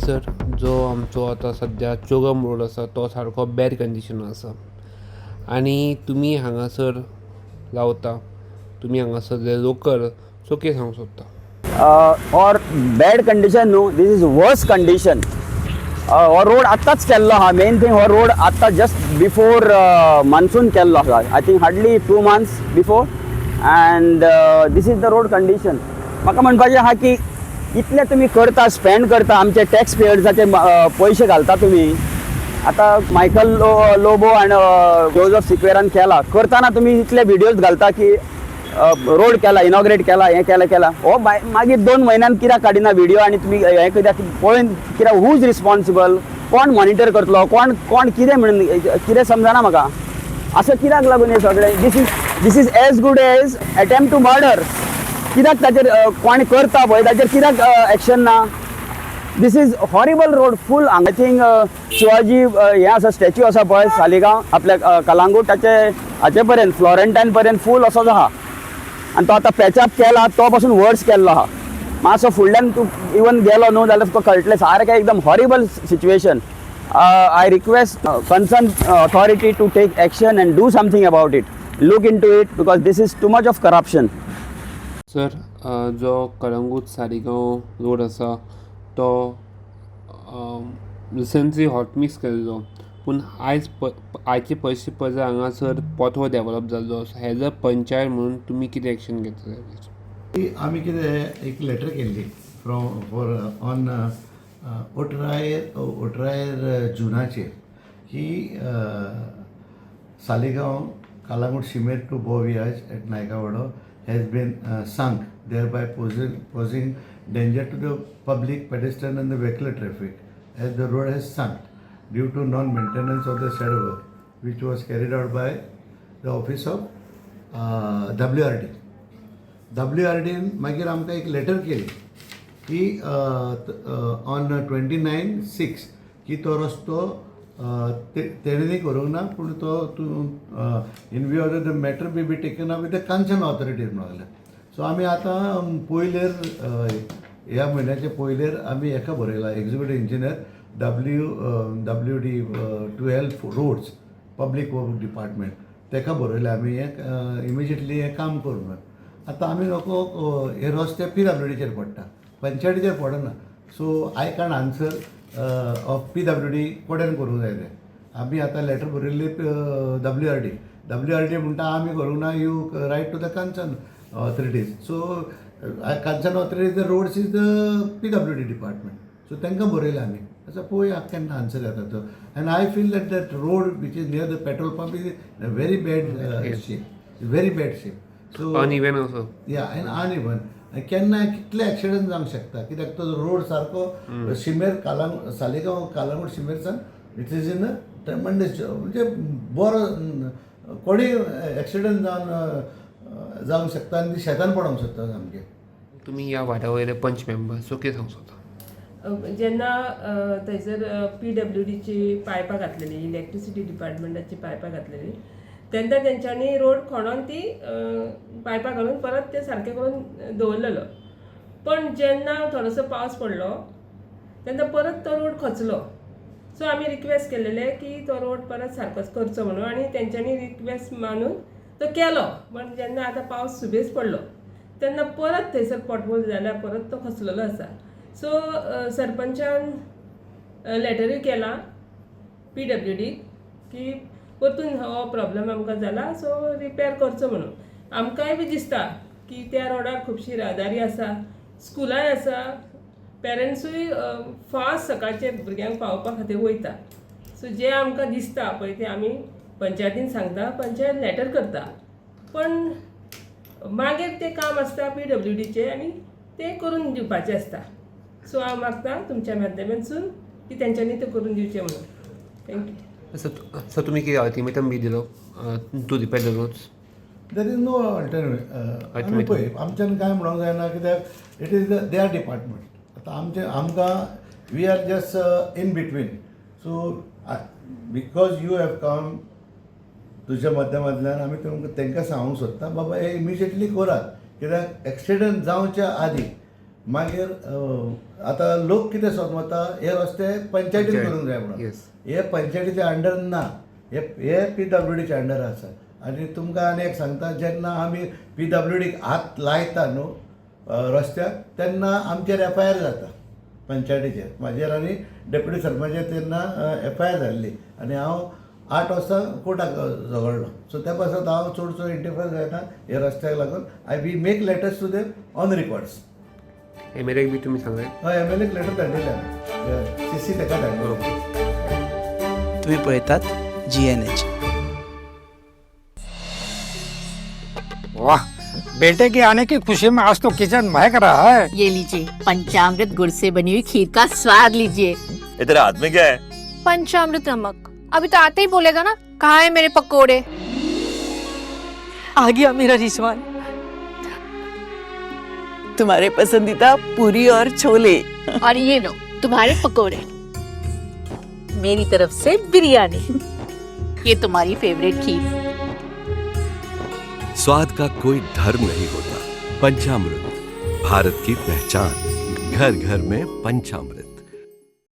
Sir, जो आमचो आतां सद्या चोगम रोड आसा तो सारको बॅड कंडिशनान आसा आनी तुमी हांगासर रावता, तुमी हांगासर लोकल, सो कितें सांगूंक सोदता? और बॅड कंडिशन न्हू, दीस इज वर्स कंडिशन. हो रोड आत्ताच केल्लो आहा. मेन थिंग हो रोड आत्ता जस्ट बिफोर मान्सून केल्लो आसा. I think hardly 2 months before. And this is the road condition. म्हाका म्हणपाचें आहा की इतले तुमी करता, स्पेंड करता, आमचे टॅक्स पेयर्साचे पयशे घालता तुमी. आता मायकल लोबो आणि जोझफ सिक्वेरान केला करताना तुम्ही इतले व्हिडिओज घालता की रोड केला, इनॉग्रेट केला, हे केला हो मागीर 2 महिन्यान कित्याक काडिना व्हिडिओ आणि तुम्ही हे कित्याक पळोवन कित्याक हूज रिस्पॉन्सिबल, कोण मॉनिटर करतलो, कोण कितें म्हणून कितें समजना म्हाका. असं कित्याक लागून हे सगळें this is as good as attempt to murder. कित्याक ताचेर कोण करता पळय ताचेर कित्याक एक्शन ना? This is horrible road full. I think Shivaji हे आसा स्टॅच्यू आसा पळय सालिगांव आपल्या कलांगूट हाचे पर्यंत फ्लोरेंटायन पर्यंत फूल असोच आहा आनी तो आतां पॅचअप केला, तो पासून वर्स केल्लो आहा. मातसो फुडल्यान तूं इवन गेलो न्हू जाल्यार तुका कळटलें सारकें एकदम horrible situation. I request concern authority to take action and do something about it. Look in to it because this is too much of corruption. Sir, जो कळंगूट सालिगांव रोड आसा तो रिसंटली हॉटमिक्स केल्लो, पूण आयचे परिस्थिती पळयल्यार हांगासर पोथो डेवलप जाल्लो. हेजो पंचायत म्हणून तुमी कितें एक्शन घेतले? आमी कितें एक लेटर केल्ली फॉर ऑन ओटरायर जुनाचेर की सालिगांव कालांगूट शिमेर टू बोवियाज at Naikavaddo has been sunk, thereby posing danger to the public, pedestrian and the vehicular traffic, as the road has sunk due to non-maintenance of the said work, which was carried out by the office of WRD. WRD मागीर आमकां एक letter केली की on 29/6 की तो रस्तो तेणेंनी करूंक ना, पूण तो in view of the matter be taken up with the concern authorities म्हणलें. सो आमी आतां पयलेर ह्या म्हयन्याचे पयलेर आमी हेका बरयला executive engineer WD 12 roads public work department तेका बरयलें आमी हें इमिजिएटली हें काम करूं म्हणून. आतां आमी नको हे रस्ते PWDचेर पडटा, पंचायतीचेर पडना. So I can answer of PWD codeine करूंक जाय तें. आमी आतां लेटर बरयल्ली WRD म्हणटा आमी करूंक ना, you write to the concern authorities. So concern authorities the roads is the PWD department. So तांकां बरयलें आमी. असो पळोवया केन्ना आन्सर येता तो. And I feel that road which is near the petrol pump is very bad shape. So uneven असो या एंड अनइवन. केन्ना कितले एक्सिडंट जावंक शकता कित्याक तो रोड सारको शिमेर सालिगांव कालांगूट शिमेरसान इट इज इन ट्रेमंडस म्हणजे बरो कोणी एक्सिडंट जावंक शकता आनी शेतान पडोंक शकता सामकें. तुमी ह्या वाड्या वयले पंच मेंबर, सो कितें सांगूंक सोदता? जेन्ना थंयसर PWDची पायपां घातलेली, इलेक्ट्रिसिटी डिपार्टमेंटाची पायपां घातलेली, तेन्ना तेंच्यांनी रोड खणून ती पायपां घालून परत ते सारकें करून दवरलेलो. पण जेन्ना थोडोसो पावस पडलो तेन्ना परत तो रोड खचलो. सो आमी रिक्वेस्ट केलेले की तो रोड परत सारकोच करचो म्हणून, आनी तेंच्यांनी रिक्वेस्ट मानून तो केलो. पण जेन्ना आतां पावस सुबेज पडलो तेन्ना परत थंयसर पोटहोल जाल्यार परत तो खचलेलो आसा. सो सरपंचान लेटरूय केला PWD की परतून हो प्रॉब्लेम आमकां जाला, सो रिपेर करचो म्हणून. आमकांय बी दिसता की त्या रोडार खुबशी राहदारी आसा, स्कुलाय आसा, पेरंट्सूय फास्ट सकाळचे भुरग्यांक पावोवपा खातीर वयता. सो जे आमकां दिसता पळय ते आमी पंचायतीन सांगता, पंचायत लेटर करता. पण मागीर तें काम आसता PWDचें आनी तें करून दिवपाचें आसता. सो हांव मागता तुमच्या माध्यमांतसून की तेंच्यांनी तें करून दिवचें म्हणून. थँक्यू. सो तुमी कितें अल्टिमेटम बी दिलो to repair the roads? There is no alternative. आमी पळय आमच्यान कांय म्हणूंक जायना कित्याक इट इज देअर डिपार्टमेंट. आतां आमकां we are just in between. So because you have come तुज्या माध्यमांतल्यान आमी तांकां सांगूंक सोदता बाबा हे इमिजिएटली करात, कित्याक एक्सिडंट जावच्या आदी मागीर आतां लोक कितें सोदमता हे रस्ते पंचायतीन करूंक जाय म्हणून Yes. हे पंचायतीच्या अंडर ना, हे PWDच्या अंडर आसा. आनी तुमकां आनी एक सांगता, जेन्ना आमी PWDक हात लायता न्हू रस्त्याक, तेन्ना आमचेर FIR जाता पंचायतीचेर. म्हाजेर आनी डेप्युटी सरपंचाचेर तेन्ना FIR जाल्ली आनी हांव 8 वाजता कोर्टाक झगडलो. सो त्या पासून हांव चडसो इंटरफियर जायना हे रस्त्याक लागून. We make letters to them on records. MLA बी तुम्ही सांगले. हय, MLAक लेटर धाडलेलें, CC ताका धाडलो. तुम्ही पळयतात GNH. वाह, बेटे के आने की खुशी में आज तो किचन महक रहा है। ये लीजिए पंचामृत गुड़ से बनी हुई खीर का स्वाद लीजिए। इधर हाथ में क्या है? पंचामृत नमक। अभी तो आते ही बोलेगा ना, कहाँ है मेरे पकोड़े। आ गया मेरा रिजवान, तुम्हारे पसंदीदा पूरी और छोले। और ये लो तुम्हारे पकोड़े। मेरी तरफ से बिरयानी। ये तुम्हारी फेवरेट खीर। स्वाद का कोई धर्म नहीं होता। पंचामृत, भारत की पहचान। घर घर में पंचामृत।